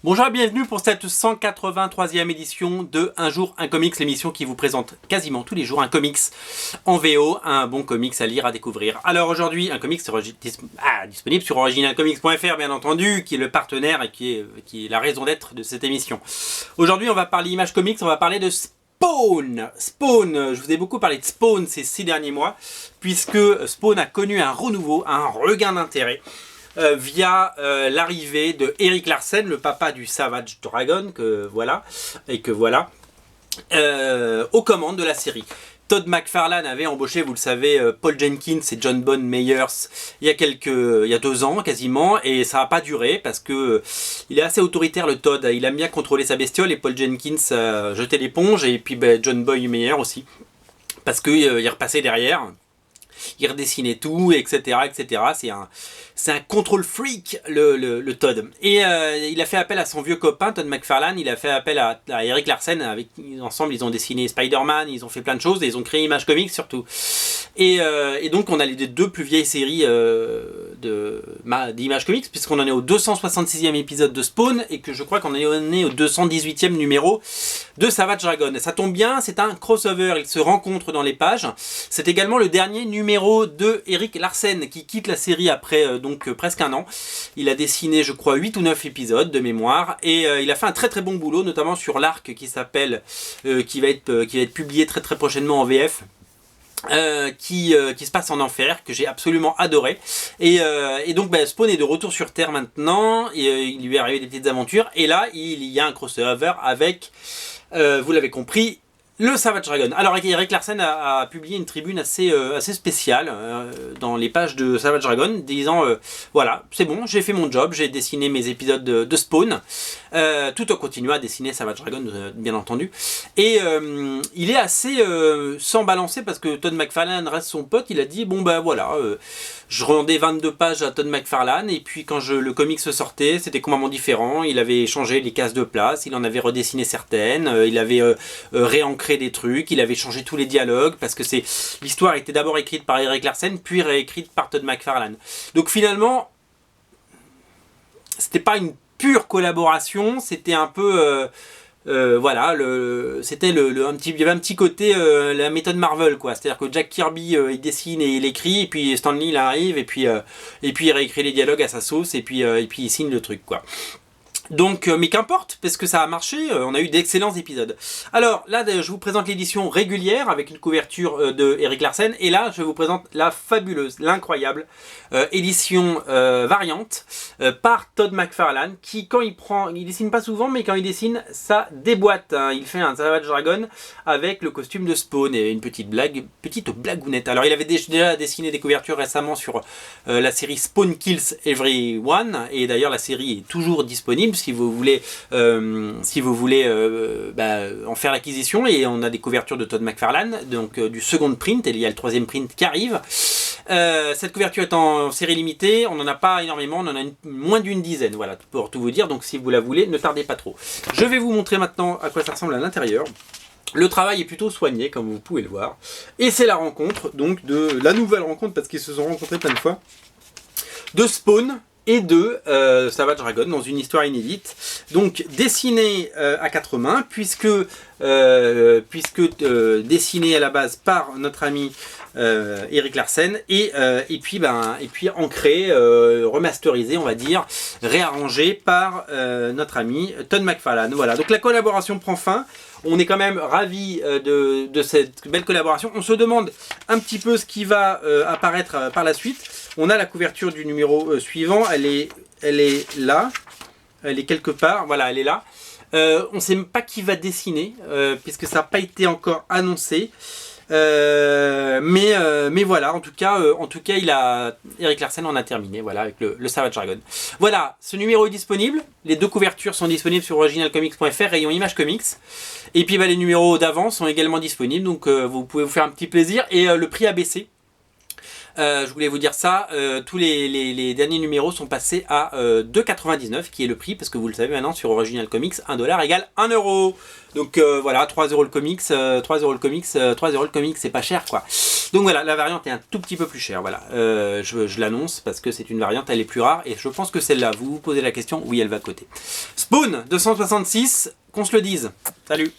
Bonjour et bienvenue pour cette 183e édition de Un jour un comics, l'émission qui vous présente quasiment tous les jours un comics en VO, un bon comics à lire, à découvrir. Alors aujourd'hui, un comics disponible sur originalcomics.fr bien entendu, qui est le partenaire et qui est la raison d'être de cette émission. Aujourd'hui on va parler Image Comics, on va parler de Spawn. Spawn, je vous ai beaucoup parlé de Spawn ces 6 derniers mois, puisque Spawn a connu un renouveau, un regain d'intérêt. Via l'arrivée de Erik Larsen, le papa du Savage Dragon, aux commandes de la série. Todd McFarlane avait embauché, vous le savez, Paul Jenkins et John Bond Meyers il y a 2 ans quasiment, et ça n'a pas duré parce que il est assez autoritaire le Todd, il aime bien contrôler sa bestiole, et Paul Jenkins jetait l'éponge, et puis John Boy Meyer aussi, parce qu'il repassait derrière. Il redessinait tout, etc. C'est un control freak, le Todd. Et il a fait appel à son vieux copain, Todd McFarlane. Il a fait appel à Erik Larsen. Ensemble, ils ont dessiné Spider-Man, ils ont fait plein de choses, et ils ont créé Image Comics surtout. Et donc, on a les 2 plus vieilles séries d'Image Comics, puisqu'on en est au 266e épisode de Spawn, et que je crois qu'on est au 218e numéro de Savage Dragon. Ça tombe bien, c'est un crossover, ils se rencontrent dans les pages. C'est également le dernier numéro de Erik Larsen, qui quitte la série après presque 1 an. Il a dessiné, je crois, 8 ou 9 épisodes de mémoire, et il a fait un très très bon boulot, notamment sur l'arc qui va être publié très très prochainement en VF. Qui se passe en enfer, que j'ai absolument adoré, et donc Spawn est de retour sur Terre maintenant, et il lui est arrivé des petites aventures, et là il y a un crossover avec, vous l'avez compris, le Savage Dragon. Alors Erik Larsen a publié une tribune assez spéciale dans les pages de Savage Dragon, disant voilà, c'est bon, j'ai fait mon job, j'ai dessiné mes épisodes de Spawn, tout en continuant à dessiner Savage Dragon, bien entendu. Et il est assez sans balancer, parce que Todd McFarlane reste son pote. Il a dit bon je rendais 22 pages à Todd McFarlane, et puis quand le comic se sortait, c'était complètement différent. Il avait changé les cases de place, il en avait redessiné certaines, il avait réancré des trucs, il avait changé tous les dialogues, parce que l'histoire était d'abord écrite par Erik Larsen, puis réécrite par Todd McFarlane. Donc finalement, c'était pas une pure collaboration, c'était un peu il y avait un petit côté la méthode Marvel, quoi. C'est-à-dire que Jack Kirby il dessine et il écrit, et puis Stan Lee il arrive, et puis il réécrit les dialogues à sa sauce, et puis il signe le truc, quoi. Donc, mais qu'importe, parce que ça a marché, on a eu d'excellents épisodes. Alors là, je vous présente l'édition régulière avec une couverture de Erik Larsen, et là, je vous présente la fabuleuse, l'incroyable édition variante par Todd McFarlane, qui il dessine pas souvent, mais quand il dessine, ça déboîte, hein. Il fait un Savage Dragon avec le costume de Spawn et une petite blagounette. Alors il avait déjà dessiné des couvertures récemment sur la série Spawn Kills Everyone, et d'ailleurs la série est toujours disponible si vous voulez en faire l'acquisition, et on a des couvertures de Todd McFarlane, donc du second print, et il y a le 3e print qui arrive. Cette couverture est en série limitée, on n'en a pas énormément, on en a moins d'une dizaine, voilà, pour tout vous dire, donc si vous la voulez, ne tardez pas trop. Je vais vous montrer maintenant à quoi ça ressemble à l'intérieur. Le travail est plutôt soigné, comme vous pouvez le voir, et c'est la rencontre, donc la nouvelle rencontre, parce qu'ils se sont rencontrés plein de fois, de Spawn et de Savage Dragon dans une histoire inédite, donc dessiné à 4 mains, puisque dessiné à la base par notre ami Erik Larsen, et puis ancré, remasterisé, on va dire, réarrangé par notre ami Todd McFarlane. Voilà, donc la collaboration prend fin. On est quand même ravis de cette belle collaboration. On se demande un petit peu ce qui va apparaître par la suite. On a la couverture du numéro suivant, elle est là, elle est quelque part, voilà, elle est là. On ne sait pas qui va dessiner, puisque ça n'a pas été encore annoncé. Mais voilà, en tout cas Erik Larsen en a terminé, voilà, avec le Savage Dragon. Voilà, ce numéro est disponible, les 2 couvertures sont disponibles sur originalcomics.fr, rayon Image Comics, et puis les numéros d'avant sont également disponibles, donc vous pouvez vous faire un petit plaisir, et le prix a baissé. Je voulais vous dire ça, tous les derniers numéros sont passés à 2,99 qui est le prix, parce que vous le savez maintenant sur Original Comics, 1$ égale 1€. Donc voilà, 3€ le comics, 3€ le comics, 3€ le comics, c'est pas cher quoi. Donc voilà, la variante est un tout petit peu plus chère, voilà. Je l'annonce parce que c'est une variante, elle est plus rare, et je pense que celle-là, vous vous posez la question, oui elle va coter. Spawn 266, qu'on se le dise. Salut.